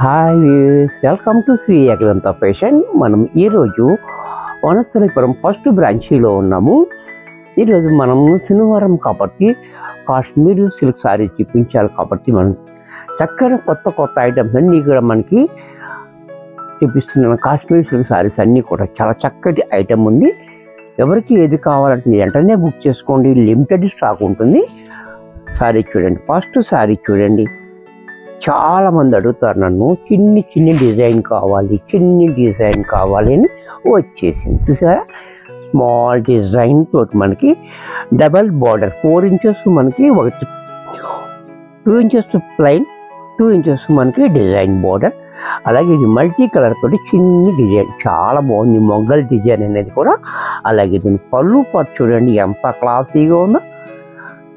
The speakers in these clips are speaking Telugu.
Hi welcome to Shri Ekadanta fashion. మనం ఈరోజు వనస్థలిపురం ఫస్ట్ బ్రాంచీలో ఉన్నాము. ఈరోజు మనం శనివారం కాబట్టి కాశ్మీర్ సిల్క్ శారీ చూపించాలి కాబట్టి మనం చక్కని కొత్త ఐటమ్స్ అన్నీ కూడా మనకి చూపిస్తున్నాం. కాశ్మీర్ సిల్క్ శారీస్ అన్నీ కూడా చాలా చక్కటి ఐటమ్ ఉంది. ఎవరికి ఏది కావాలంటే వెంటనే బుక్ చేసుకోండి, లిమిటెడ్ స్టాక్ ఉంటుంది. శారీ చూడండి, ఫస్ట్ శారీ చూడండి. చాలామంది అడుగుతారు నన్ను, చిన్ని డిజైన్ కావాలి అని వచ్చేసింది. చూసారా, స్మాల్ డిజైన్ తోటి మనకి డబల్ బార్డర్ 4 ఇంచెస్ మనకి 2 ఇంచెస్ ప్లైన్, 2 ఇంచెస్ మనకి డిజైన్ బార్డర్. అలాగే ఇది మల్టీ కలర్ తోటి చిన్ని డిజైన్ చాలా బాగుంది. మొగ్గల్ డిజైన్ అనేది కూడా. అలాగే దీని పళ్ళు పాటు చూడండి ఎంత క్లాసీగా ఉందో,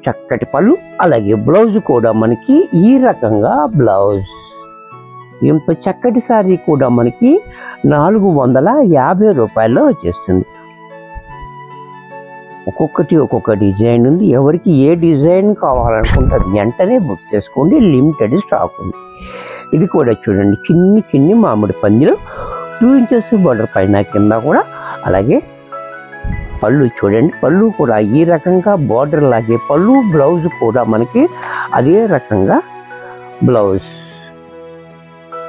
చక్కటి పళ్ళు. అలాగే బ్లౌజ్ కూడా మనకి ఈ రకంగా బ్లౌజ్. ఇంత చక్కటి శారీ కూడా మనకి 450 రూపాయల్లో వచ్చేస్తుంది. ఒక్కొక్క డిజైన్ ఉంది. ఎవరికి ఏ డిజైన్ కావాలనుకుంటే వెంటనే బుక్ చేసుకోండి, లిమిటెడ్ స్టాక్ ఉంది. ఇది కూడా చూడండి, చిన్ని మామిడి పందిలో 2 ఇంచెస్ బార్డర్ పైన కింద కూడా. అలాగే పళ్ళు చూడండి, పళ్ళు కూడా ఈ రకంగా బార్డర్ లాగే పళ్ళు. బ్లౌజ్ కూడా మనకి అదే రకంగా బ్లౌజ్.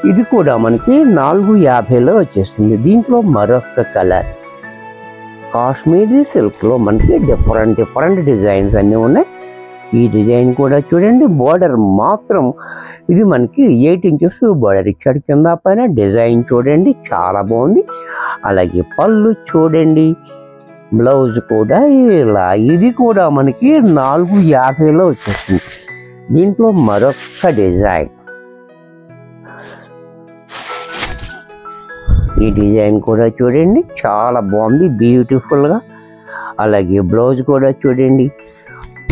ఇది కూడా మనకి 450లో వచ్చేస్తుంది. దీంట్లో మరొక కలర్ కాశ్మీరీ సిల్క్లో మనకి డిఫరెంట్ డిజైన్స్ అన్నీ ఉన్నాయి. ఈ డిజైన్ కూడా చూడండి, బార్డర్ మాత్రం ఇది మనకి 8 ఇంచెస్ బార్డర్ ఇచ్చాడు కింద పైన. డిజైన్ చూడండి చాలా బాగుంది. అలాగే పళ్ళు చూడండి, బ్లౌజ్ కూడా ఇలా. ఇది కూడా మనకి 450లో వచ్చేస్తుంది. దీంట్లో మరొక డిజైన్, ఈ డిజైన్ కూడా చూడండి చాలా బాగుంది, బ్యూటిఫుల్గా. అలాగే బ్లౌజ్ కూడా చూడండి,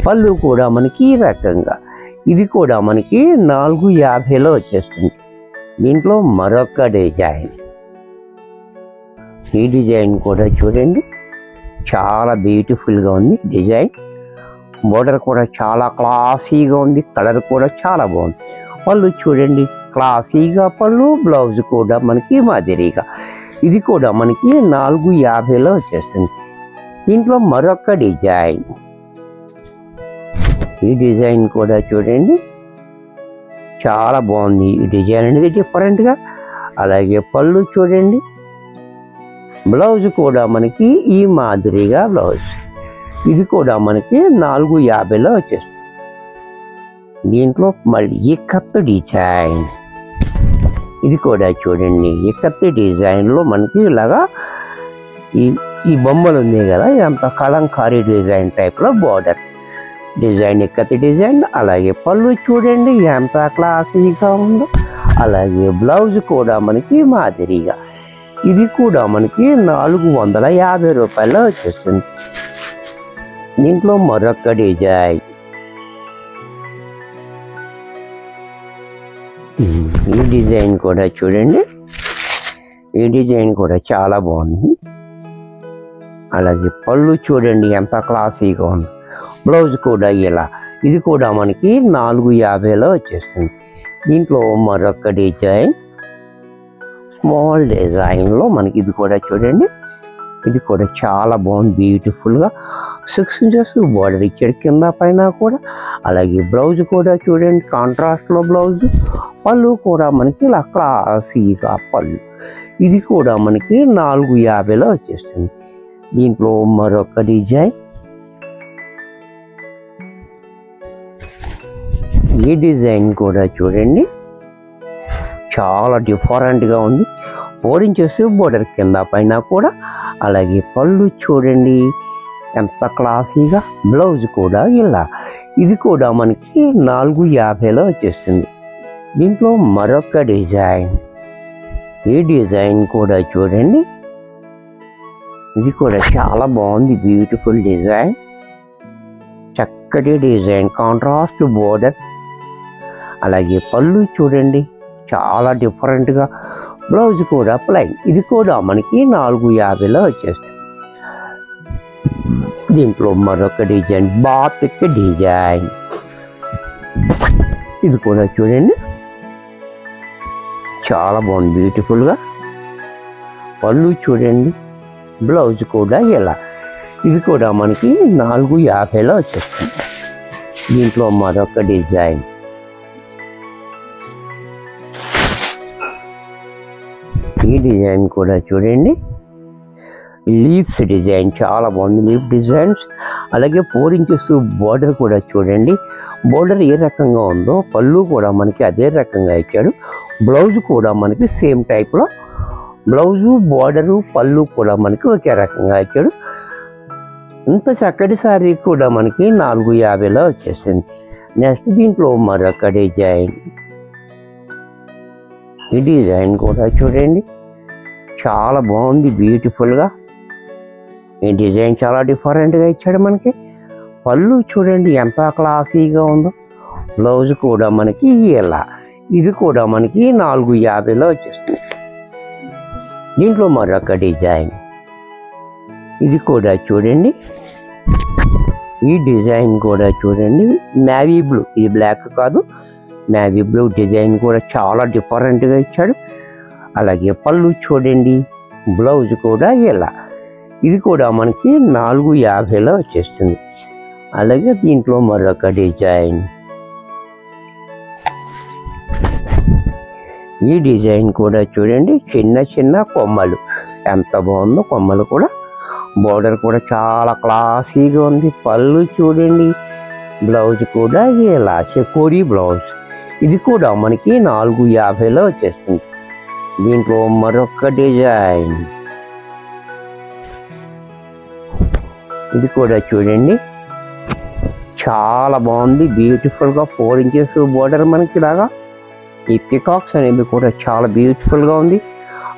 పళ్ళు కూడా మనకి ఈ రకంగా. ఇది కూడా మనకి 450లో వచ్చేస్తుంది. దీంట్లో మరొక డిజైన్, ఈ డిజైన్ కూడా చూడండి చాలా బ్యూటిఫుల్గా ఉంది. డిజైన్ బోర్డర్ కూడా చాలా క్లాసీగా ఉంది. కలర్ కూడా చాలా బాగుంది. పళ్ళు చూడండి క్లాసీగా పళ్ళు, బ్లౌజ్ కూడా మనకి మాదిరిగా. ఇది కూడా మనకి 450లో వచ్చేస్తుంది. దీంట్లో మరొక డిజైన్, ఈ డిజైన్ కూడా చూడండి చాలా బాగుంది. ఈ డిజైన్ అనేది డిఫరెంట్గా. అలాగే పళ్ళు చూడండి, బ్లౌజ్ కూడా మనకి ఈ మాదిరిగా బ్లౌజ్. ఇది కూడా మనకి 450లో వచ్చేస్తుంది. దీంట్లో మళ్ళీ ఇక్కత్ డిజైన్, ఇది కూడా చూడండి ఇక్కత్ డిజైన్లో మనకి ఇలాగా ఈ బొమ్మలు ఉన్నాయి కదా, ఇదంతా కలంకారీ డిజైన్ టైప్లో బార్డర్ డిజైన్, ఇక్కత్ డిజైన్. అలాగే పళ్ళు చూడండి ఎంత క్లాసీగా ఉందో. అలాగే బ్లౌజ్ కూడా మనకి మాదిరిగా. ఇది కూడా మనకి 450 రూపాయల్లో వచ్చేస్తుంది. దీంట్లో మరొక డిజైన్, ఈ డిజైన్ కూడా చూడండి, ఈ డిజైన్ కూడా చాలా బాగుంది. అలాగే పళ్ళు చూడండి ఎంత క్లాసీగా ఉంది. బ్లౌజ్ కూడా ఇలా. ఇది కూడా మనకి 450లో వచ్చేస్తుంది. దీంట్లో మరొక డిజైన్, స్మాల్ డిజైన్లో మనకి. ఇది కూడా చూడండి, ఇది కూడా చాలా బాగుంది, బ్యూటిఫుల్గా. 6 ఇంచెస్ బార్డర్ ఇచ్చాడు కింద పైన కూడా. అలాగే బ్లౌజ్ కూడా చూడండి కాంట్రాస్ట్లో బ్లౌజ్. పళ్ళు కూడా మనకి ఇలా క్లాసీగా పళ్ళు. ఇది కూడా మనకి 450లో వచ్చేస్తుంది. దీంట్లో మరొక డిజైన్, ఈ డిజైన్ కూడా చూడండి చాలా డిఫరెంట్గా ఉంది. 4 ఇంచెస్ బోర్డర్ కింద పైన కూడా. అలాగే పళ్ళు చూడండి ఎంత క్లాసీగా, బ్లౌజ్ కూడా ఇలా. ఇది కూడా మనకి 450లో వచ్చేస్తుంది. దీంట్లో మరొక డిజైన్, ఈ డిజైన్ కూడా చూడండి, ఇది కూడా చాలా బాగుంది, బ్యూటిఫుల్ డిజైన్. చక్కటి డిజైన్, కాంట్రాస్ట్ బోర్డర్. అలాగే పళ్ళు చూడండి చాలా డిఫరెంట్గా, బ్లౌజ్ కూడా ప్లైన్. ఇది కూడా మనకి 450లో వచ్చేస్తుంది. దీంట్లో మరొక డిజైన్, బాతిక్ డిజైన్. ఇది కూడా చూడండి చాలా బాగుంది బ్యూటిఫుల్గా. పళ్ళు చూడండి, బ్లౌజ్ కూడా ఇలా. ఇది కూడా మనకి 450లో వచ్చేస్తుంది. దీంట్లో మరొక డిజైన్. ఈ డిజైన్ కూడా చూడండి, లీవ్స్ డిజైన్ చాలా బాగుంది. Leaf designs. అలాగే 4 ఇంచెస్ బోర్డర్ కూడా చూడండి. బోర్డర్ ఏ రకంగా ఉందో పళ్ళు కూడా మనకి అదే రకంగా ఇచ్చాడు. బ్లౌజ్ కూడా మనకి సేమ్ టైప్లో బ్లౌజు, బోర్డరు, పళ్ళు కూడా మనకి ఒకే రకంగా ఇచ్చాడు. ఇంత చక్కటి శారీ కూడా మనకి 450లో వచ్చేసింది. నెక్స్ట్ దీంట్లో మరొక డిజైన్. ఈ డిజైన్ కూడా చూడండి, చాలా బాగుంది బ్యూటిఫుల్గా. ఈ డిజైన్ చాలా డిఫరెంట్గా ఇచ్చాడు మనకి. పళ్ళు చూడండి ఎంత క్లాసీగా ఉందో. బ్లౌజ్ కూడా మనకి ఇలా. ఇది కూడా మనకి 450లో వచ్చేస్తుంది. దీంట్లో మరొక డిజైన్. ఇది కూడా చూడండి, ఈ డిజైన్ కూడా చూడండి, నేవీ బ్లూ. ఇది బ్లాక్ కాదు, నేవీ బ్లూ డిజైన్ కూడా చాలా డిఫరెంట్గా ఇచ్చాడు. అలాగే పళ్ళు చూడండి, బ్లౌజ్ కూడా ఇలా. ఇది కూడా మనకి 450లో వచ్చేస్తుంది. అలాగే దీంట్లో మరొక డిజైన్. ఈ డిజైన్ కూడా చూడండి, చిన్న చిన్న కొమ్మలు ఎంత బాగుందో. కొమ్మలు కూడా, బోర్డర్ కూడా చాలా క్లాసీగా ఉంది. పళ్ళు చూడండి, బ్లౌజ్ కూడా ఇలా చెకోరీ బ్లౌజ్. ఇది కూడా మనకి 450లో వచ్చేస్తుంది. దీంట్లో మరొక డిజైన్. ఇది కూడా చూడండి, చాలా బాగుంది బ్యూటిఫుల్గా. 4 ఇంచెస్ బోర్డర్ మనకి ఇలాగా. ఈ పికాక్స్ అనేవి కూడా చాలా బ్యూటిఫుల్గా ఉంది.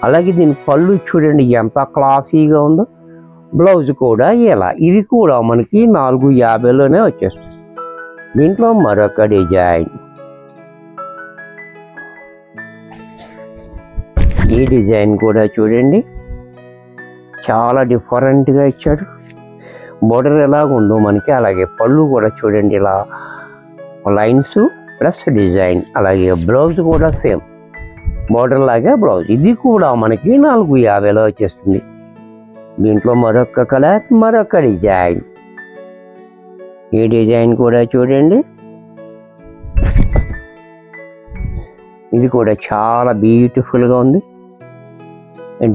అలాగే దీని పళ్ళు చూడండి ఎంత క్లాసీగా ఉందో. బ్లౌజ్ కూడా ఇలా. ఇది కూడా మనకి 450లోనే వచ్చేస్తుంది. దీంట్లో మరొక డిజైన్. ఈ డిజైన్ కూడా చూడండి, చాలా డిఫరెంట్గా ఇచ్చాడు. బోర్డర్ ఎలాగుందో మనకి అలాగే పళ్ళు కూడా చూడండి ఇలా లైన్స్ ప్లస్ డిజైన్. అలాగే బ్లౌజ్ కూడా సేమ్ బోర్డర్ లాగే బ్లౌజ్. ఇది కూడా మనకి 450లో వచ్చేస్తుంది. దీంట్లో మరొక కలర్, మరొక డిజైన్. ఈ డిజైన్ కూడా చూడండి, ఇది కూడా చాలా బ్యూటిఫుల్గా ఉంది.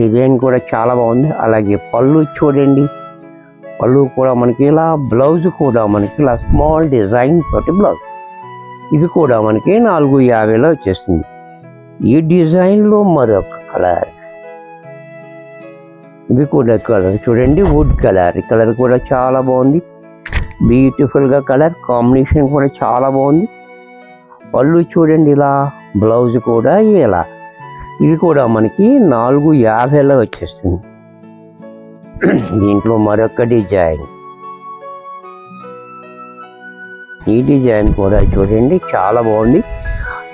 డిజైన్ కూడా చాలా బాగుంది. అలాగే పళ్ళు చూడండి, పళ్ళు కూడా మనకి ఇలా. బ్లౌజ్ కూడా మనకి ఇలా స్మాల్ డిజైన్ తోటి బ్లౌజ్. ఇది కూడా మనకి 450లో వచ్చేస్తుంది. ఈ డిజైన్లో మరొక కలర్. ఇది కూడా కలర్ చూడండి, వుడ్ కలర్. ఈ కలర్ కూడా చాలా బాగుంది బ్యూటిఫుల్గా. కలర్ కాంబినేషన్ కూడా చాలా బాగుంది. పళ్ళు చూడండి ఇలా, బ్లౌజ్ కూడా ఇలా. ఇది కూడా మనకి 450లో వచ్చేస్తుంది. దీంట్లో మరొక డిజైన్. ఈ డిజైన్ కూడా చూడండి, చాలా బాగుంది.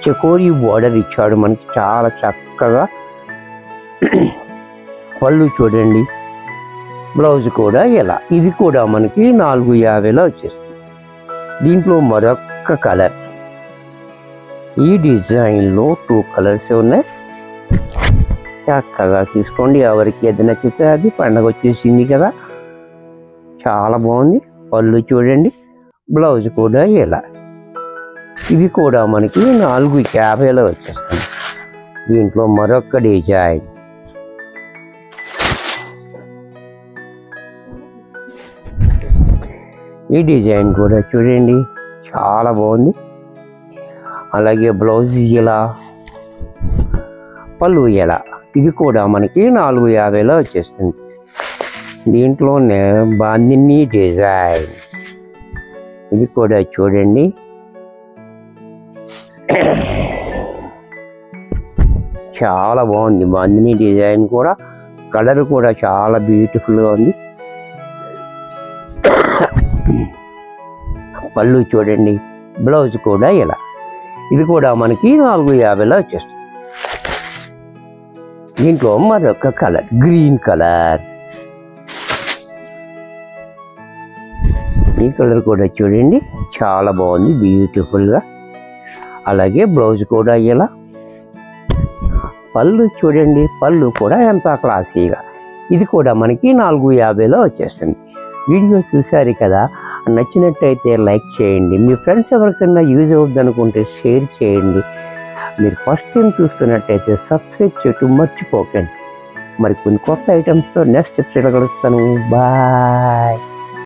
చెకోరీ బోర్డర్ ఇచ్చాడు మనకి చాలా చక్కగా. పళ్ళు చూడండి, బ్లౌజ్ కూడా ఇలా. ఇది కూడా మనకి 450లో వచ్చేస్తుంది. దీంట్లో మరొక కలర్. ఈ డిజైన్లో 2 కలర్స్ ఉన్నాయి. చక్కగా తీసుకోండి, ఎవరికి ఏది నచ్చితే అది. పండగ వచ్చేసింది కదా, చాలా బాగుంది. పళ్ళు చూడండి, బ్లౌజ్ కూడా ఇలా. ఇది కూడా మనకి 450లో వచ్చేస్తుంది. దీంట్లో మరొక డిజైన్. ఈ డిజైన్ కూడా చూడండి, చాలా బాగుంది. అలాగే బ్లౌజ్ ఇలా, పళ్ళు ఇలా. ఇది కూడా మనకి 450లో వచ్చేస్తుంది. దీంట్లోనే బాందిని డిజైన్. ఇది కూడా చూడండి, చాలా బాగుంది. బాందిని డిజైన్ కూడా, కలర్ కూడా చాలా బ్యూటిఫుల్గా ఉంది. పళ్ళు చూడండి, బ్లౌజ్ కూడా ఇలా. ఇది కూడా మనకి 450లో వచ్చేస్తుంది. దీంట్లో మరొక కలర్, గ్రీన్ కలర్. ఈ కలర్ కూడా చూడండి, చాలా బాగుంది బ్యూటిఫుల్గా. అలాగే బ్లౌజ్ కూడా ఇలా. పళ్ళు చూడండి, పళ్ళు కూడా ఎంత క్లాసీగా. ఇది కూడా మనకి 450లో వచ్చేస్తుంది. వీడియో చూసారు కదా, నచ్చినట్టయితే లైక్ చేయండి. మీ ఫ్రెండ్స్ ఎవరికైనా యూజ్ అవుద్ది అనుకుంటే షేర్ చేయండి. మీరు ఫస్ట్ టైం చూస్తున్నట్టయితే సబ్స్క్రైబ్ చేయటం మర్చిపోకండి. మరి కొన్ని కొత్త ఐటమ్స్తో నెక్స్ట్ ఎపిసోడ్ కలుస్తాను. బాయ్.